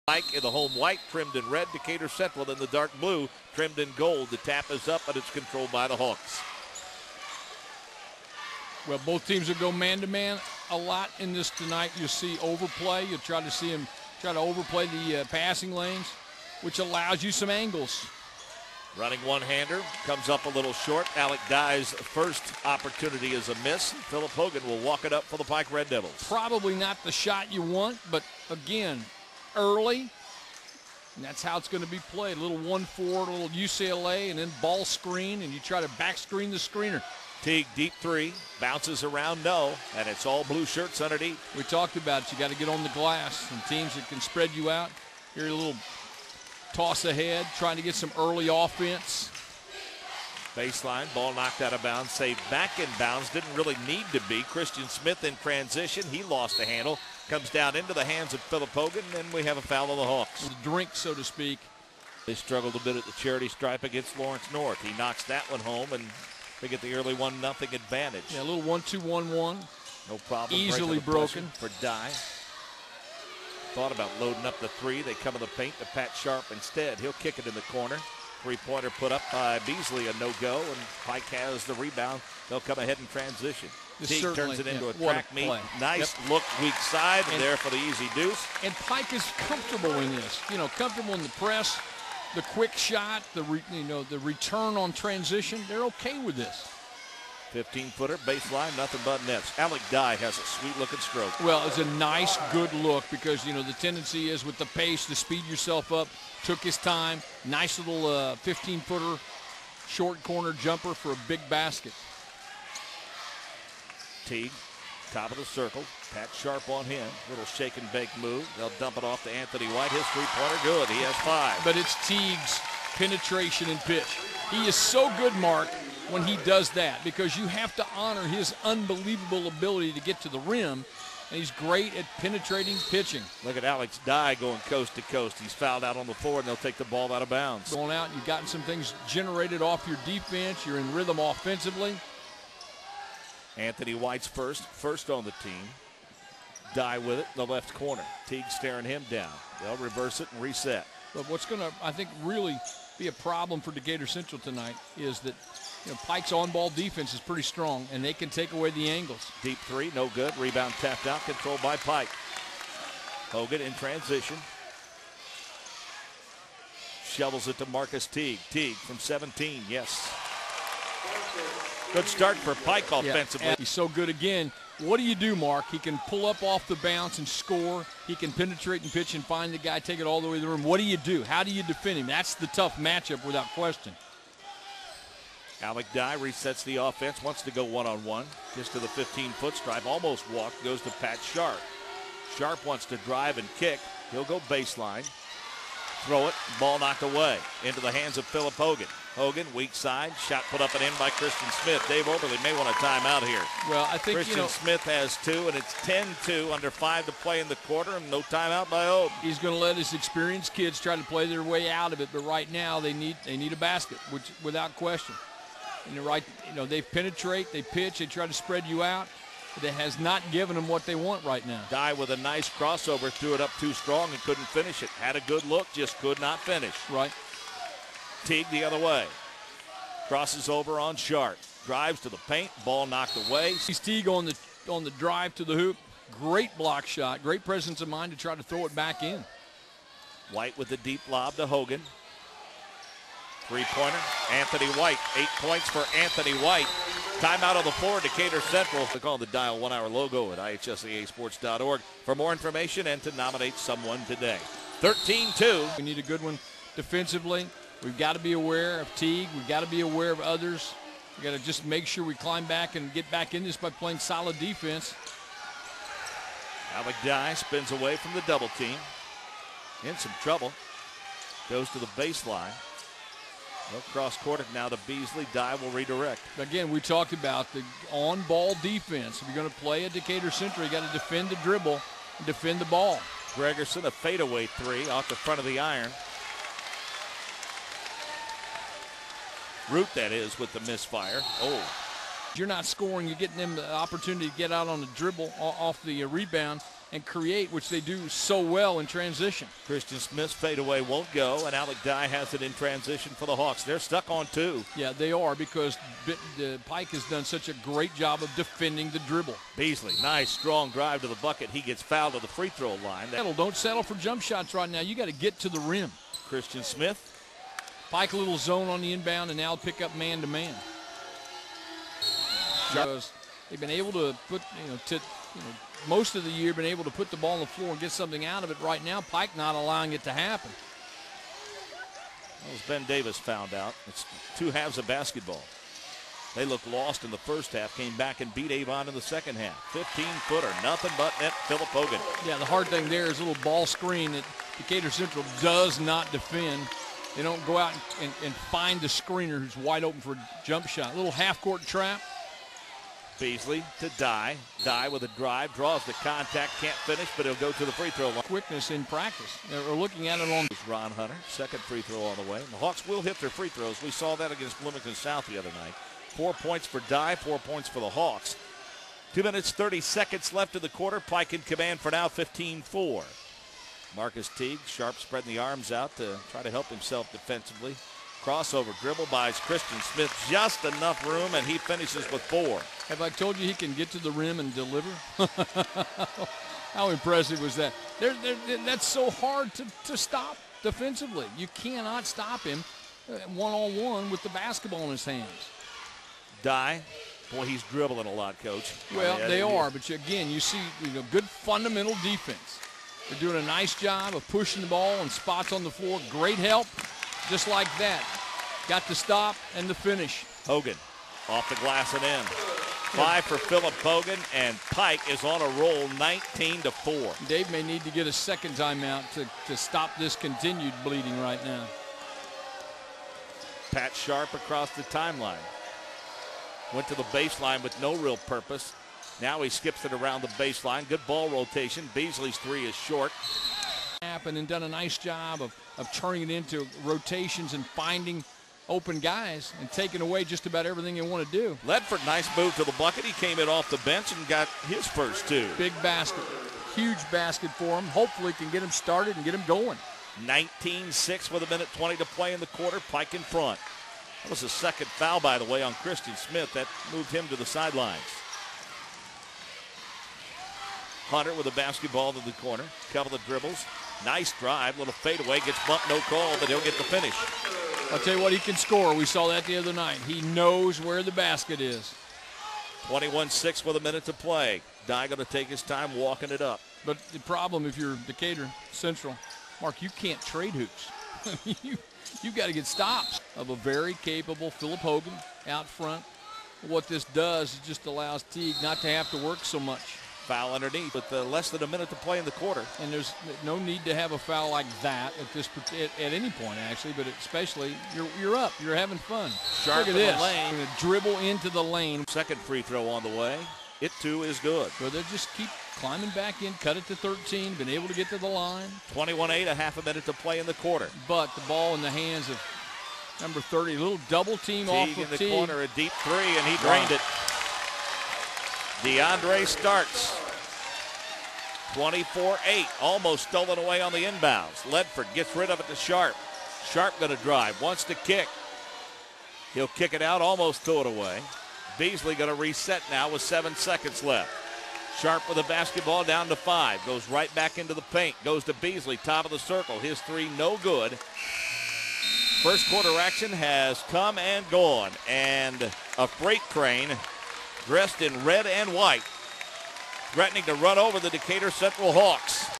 Pike in the home white, trimmed in red. Decatur Central in the dark blue, trimmed in gold. The tap is up, but it's controlled by the Hawks. Well, both teams will go man-to-man a lot in this tonight. You'll see overplay. You'll try to see them try to overplay the passing lanes, which allows you some angles. Running one-hander, comes up a little short. Alec Dye's first opportunity is a miss. Philip Hogan will walk it up for the Pike Red Devils. Probably not the shot you want, but again, early, and that's how it's going to be played. A little 1-4, a little UCLA, and then ball screen, and you try to back screen the screener. Teague, deep three, bounces around, no, and it's all blue shirts underneath. We talked about it. You got to get on the glass, and teams that can spread you out. Here a little toss ahead, trying to get some early offense. Baseline, ball knocked out of bounds, saved back in bounds, didn't really need to be. Christian Smith in transition, he lost the handle, comes down into the hands of Philip Hogan, and we have a foul on the Hawks. The drink, so to speak. They struggled a bit at the charity stripe against Lawrence North. He knocks that one home, and they get the early 1-0 advantage. Yeah, a little 1-2-1-1. No problem. Easily broken. For Dye. Thought about loading up the three. They come in the paint to Pat Sharp instead. He'll kick it in the corner. Three-pointer put up by Beasley, a no-go, and Pike has the rebound. They'll come ahead in transition. Teague turns it into a track meet. Nice look, weak side, and there for the easy deuce. And Pike is comfortable in this. You know, comfortable in the press, the quick shot, the return on transition. They're okay with this. 15-footer, baseline, nothing but nets. Alec Dye has a sweet-looking stroke. Well, it's a nice, good look because, you know, the tendency is with the pace to speed yourself up. Took his time. Nice little 15-footer short corner jumper for a big basket. Teague, top of the circle. Pat Sharp on him. Little shake and bake move. They'll dump it off to Anthony White. His three-pointer good. He has 5. But it's Teague's penetration and pitch. He is so good, Mark, when he does that because you have to honor his unbelievable ability to get to the rim, and he's great at penetrating pitching. Look at Alex Dye going coast to coast. He's fouled out on the floor, and they'll take the ball out of bounds. Going out, you've gotten some things generated off your defense. You're in rhythm offensively. Anthony White's first on the team. Dye with it in the left corner. Teague staring him down. They'll reverse it and reset. But what's going to, I think, really be a problem for Decatur Central tonight is that, you know, Pike's on-ball defense is pretty strong, and they can take away the angles. Deep three, no good. Rebound tapped out, controlled by Pike. Hogan in transition. Shovels it to Marcus Teague. Teague from 17, yes. Good start for Pike offensively. Yeah, he's so good again. What do you do, Mark? He can pull up off the bounce and score. He can penetrate and pitch and find the guy, take it all the way to the rim. What do you do? How do you defend him? That's the tough matchup without question. Alec Dye resets the offense, wants to go one-on-one. Gets to the 15-foot stripe, almost walked, goes to Pat Sharp. Sharp wants to drive and kick. He'll go baseline. Throw it, ball knocked away into the hands of Philip Hogan. Hogan, weak side, shot put up and in by Christian Smith. Dave Oberle may want a timeout here. Well, I think, Christian Smith has 2, and it's 10-2 under 5 to play in the quarter, and no timeout by Obe. He's going to let his experienced kids try to play their way out of it, but right now they need a basket, which without question. And they penetrate, they pitch, they try to spread you out. But it has not given them what they want right now. Dye with a nice crossover, threw it up too strong and couldn't finish it. Had a good look, just could not finish. Right. Teague the other way. Crosses over on Sharp. Drives to the paint, ball knocked away. He's Teague on the drive to the hoop. Great block shot, great presence of mind to try to throw it back in. White with the deep lob to Hogan. Three-pointer, Anthony White. 8 points for Anthony White. Timeout on the floor, Decatur Central. Click on the Dial 1 Hour logo at IHSAAsports.org for more information and to nominate someone today. 13-2. We need a good one defensively. We've got to be aware of Teague. We've got to be aware of others. We've got to just make sure we climb back and get back in this by playing solid defense. Alec Dye spins away from the double team. In some trouble. Goes to the baseline. They'll cross-court it now to Beasley. Dye will redirect. Again, we talked about the on-ball defense. If you're going to play a Decatur Central, you got to defend the dribble and defend the ball. Gregerson, a fadeaway 3 off the front of the iron. Root, that is, with the misfire. You're not scoring. You're getting them the opportunity to get out on the dribble off the rebound. and create, which they do so well in transition. Christian Smith's fadeaway won't go, and Alec Dye has it in transition for the Hawks. They're stuck on 2. Yeah, they are, because Pike has done such a great job of defending the dribble. Beasley, nice strong drive to the bucket. He gets fouled at the free throw line. Don't settle for jump shots right now. You got to get to the rim. Christian Smith. Pike a little zone on the inbound, and now pick up man-to-man. Because they've been able to put, most of the year been able to put the ball on the floor and get something out of it. Right now, Pike not allowing it to happen. As Ben Davis found out, it's 2 halves of basketball. They looked lost in the first half, came back and beat Avon in the second half. 15-footer, nothing but net, Philip Hogan. Yeah, the hard thing there is a little ball screen that Decatur Central does not defend. They don't go out and find the screener who's wide open for a jump shot. A little half-court trap. Beasley to Dye. Dye with a drive, draws the contact, can't finish, but he'll go to the free throw line. Quickness in practice. We're looking at it on. Ron Hunter, second free throw on the way. The Hawks will hit their free throws. We saw that against Bloomington South the other night. 4 points for Dye, 4 points for the Hawks. 2 minutes, 30 seconds left in the quarter. Pike in command for now, 15-4. Marcus Teague, Sharp spreading the arms out to try to help himself defensively. Crossover dribble buys Christian Smith just enough room, and he finishes with 4. Have I told you he can get to the rim and deliver? How impressive was that? That's so hard to stop defensively. You cannot stop him one-on-one with the basketball in his hands. Dye, boy, he's dribbling a lot, Coach. Well, they are, but again, you see good fundamental defense. They're doing a nice job of pushing the ball in spots on the floor. Great help, just like that. Got the stop and the finish. Hogan off the glass and in. 5 for Philip Hogan, and Pike is on a roll, 19-4. Dave may need to get a second timeout to stop this continued bleeding right now. Pat Sharp across the timeline. Went to the baseline with no real purpose. Now he skips it around the baseline. Good ball rotation. Beasley's 3 is short. And done a nice job of turning it into rotations and finding open guys and taking away just about everything they want to do. Ledford, nice move to the bucket. He came in off the bench and got his first 2. Big basket. Huge basket for him. Hopefully can get him started and get him going. 19-6 with 1:20 to play in the quarter. Pike in front. That was the second foul, by the way, on Christian Smith. That moved him to the sidelines. Hunter with a basketball to the corner. Couple of dribbles. Nice drive. Little fadeaway. Gets bumped, no call, but he'll get the finish. I'll tell you what, he can score. We saw that the other night. He knows where the basket is. 21-6 with 1 minute to play. Dye going to take his time walking it up. But the problem, if you're Decatur Central, Mark, you can't trade hoops. You've got to get stops of a very capable Philip Hogan out front. What this does is just allows Teague not to have to work so much. Foul underneath with less than 1 minute to play in the quarter. And there's no need to have a foul like that at any point, actually, but especially you're up. You're having fun. Sharp Look at in this. the lane. Going to dribble into the lane. Second free throw on the way. It, too, is good. So they'll just keep climbing back in, cut it to 13, been able to get to the line. 21-8, a half a minute to play in the quarter. But the ball in the hands of number 30, a little double team off of Teague in the Teague. corner, a deep 3, and he drained it. DeAndre starts. 24-8, almost stolen away on the inbounds. Ledford gets rid of it to Sharp. Sharp going to drive, wants to kick. He'll kick it out, almost throw it away. Beasley going to reset now with 7 seconds left. Sharp with the basketball down to 5. Goes right back into the paint. Goes to Beasley, top of the circle. His 3 no good. First quarter action has come and gone. And a freight train dressed in red and white threatening to run over the Decatur Central Hawks.